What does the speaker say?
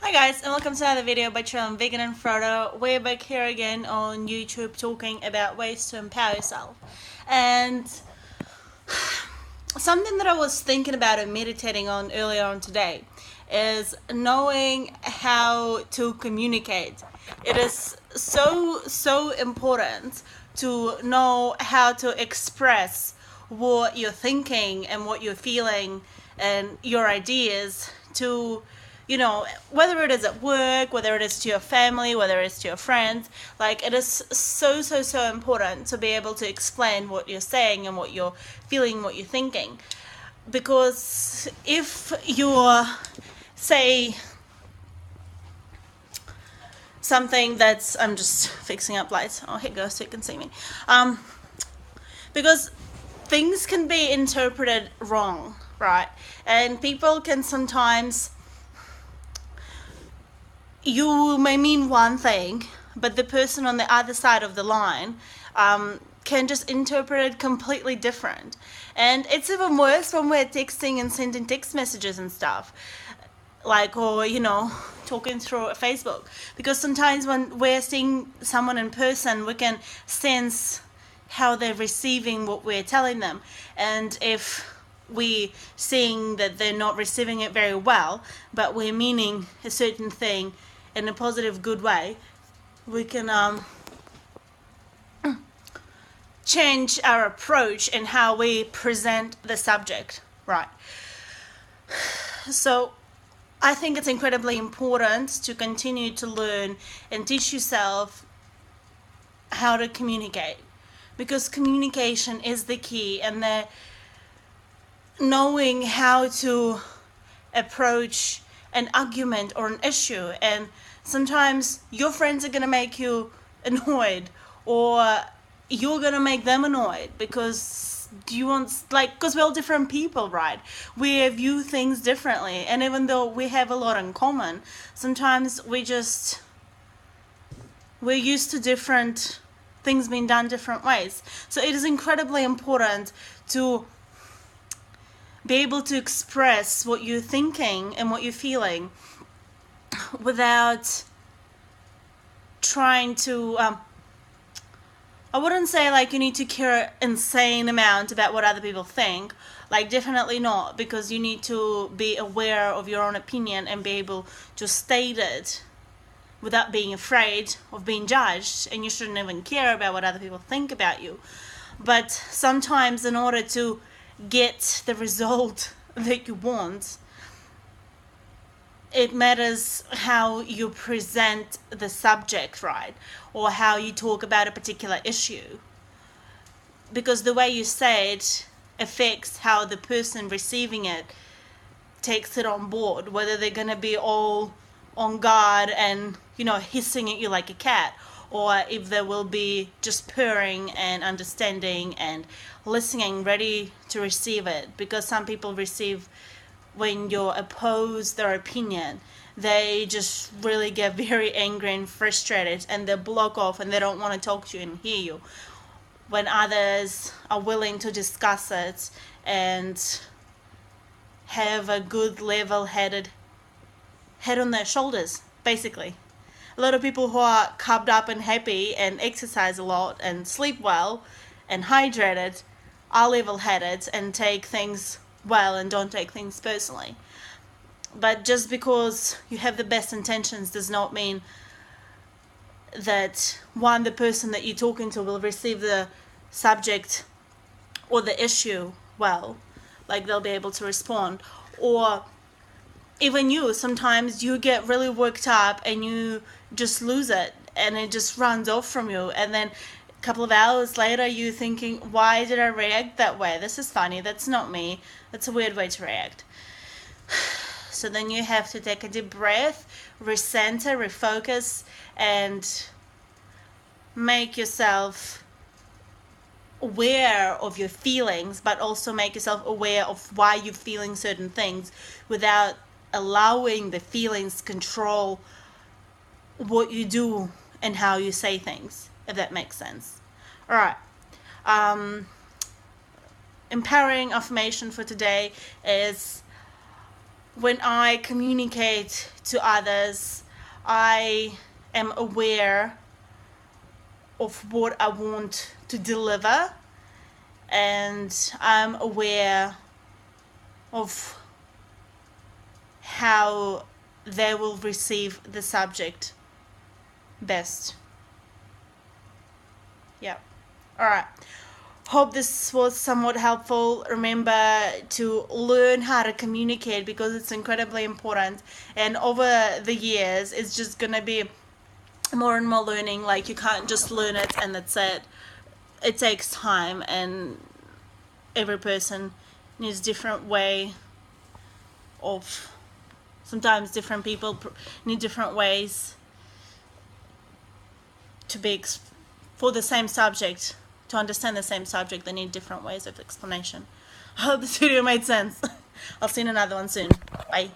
Hi guys, and welcome to another video by Chill and Vegan and Frodo. We're back here again on YouTube talking about ways to empower yourself. And something that I was thinking about and meditating on earlier on today is knowing how to communicate. It is so important to know how to express what you're thinking and what you're feeling and your ideas to, whether it is at work, whether it is to your family, whether it is to your friends. Like, it is so important to be able to explain what you're saying and what you're feeling, what you're thinking. Because if you're, say, something that's, I'm just fixing up lights. Oh, here it goes so you can see me. Because things can be interpreted wrong, right? And people can sometimes, you may mean one thing, but the person on the other side of the line can just interpret it completely different. And it's even worse when we're texting and sending text messages and stuff, like, or talking through Facebook, because sometimes when we're seeing someone in person, we can sense how they're receiving what we're telling them. And if we seeing that they're not receiving it very well, but we're meaning a certain thing in a positive, good way, we can change our approach and how we present the subject, right? So I think it's incredibly important to continue to learn and teach yourself how to communicate, because communication is the key, and the knowing how to approach an argument or an issue. And sometimes your friends are going to make you annoyed, or you're going to make them annoyed, because because we're all different people, right? We view things differently, and even though we have a lot in common, sometimes we're used to different things being done different ways. So it is incredibly important to be able to express what you're thinking and what you're feeling without trying to I wouldn't say like you need to care an insane amount about what other people think. Like, definitely not, because you need to be aware of your own opinion and be able to state it without being afraid of being judged. And you shouldn't even care about what other people think about you. But sometimes, in order to get the result that you want, it matters how you present the subject, right? Or how you talk about a particular issue. Because the way you say it affects how the person receiving it takes it on board, whether they're going to be all on guard and, hissing at you like a cat, or if they will be just purring and understanding and listening, ready to receive it. Because some people receive, when you oppose their opinion, they just really get very angry and frustrated, and they block off and they don't want to talk to you and hear you. When others are willing to discuss it and have a good level-headed head on their shoulders, basically. A lot of people who are cupped up and happy and exercise a lot and sleep well and hydrated are level-headed and take things well and don't take things personally. But just because you have the best intentions does not mean that, one, the person that you're talking to will receive the subject or the issue well, like they'll be able to respond. Or even you, sometimes you get really worked up and you just lose it and it just runs off from you, and then a couple of hours later you're thinking, why did I react that way? This is funny, that's not me, that's a weird way to react. So then you have to take a deep breath, recenter, refocus, and make yourself aware of your feelings, but also make yourself aware of why you're feeling certain things without allowing the feelings control what you do and how you say things, if that makes sense. All right. Empowering affirmation for today is, when I communicate to others, I am aware of what I want to deliver, and I'm aware of how they will receive the subject best. Yeah. All right. Hope this was somewhat helpful. Remember to learn how to communicate, because it's incredibly important. And over the years, it's just going to be more and more learning. Like, you can't just learn it and that's it. It takes time, and every person needs different way of, sometimes different people need different ways to be for the same subject. To understand the same subject, they need different ways of explanation. I hope this video made sense. I'll see you in another one soon. Bye.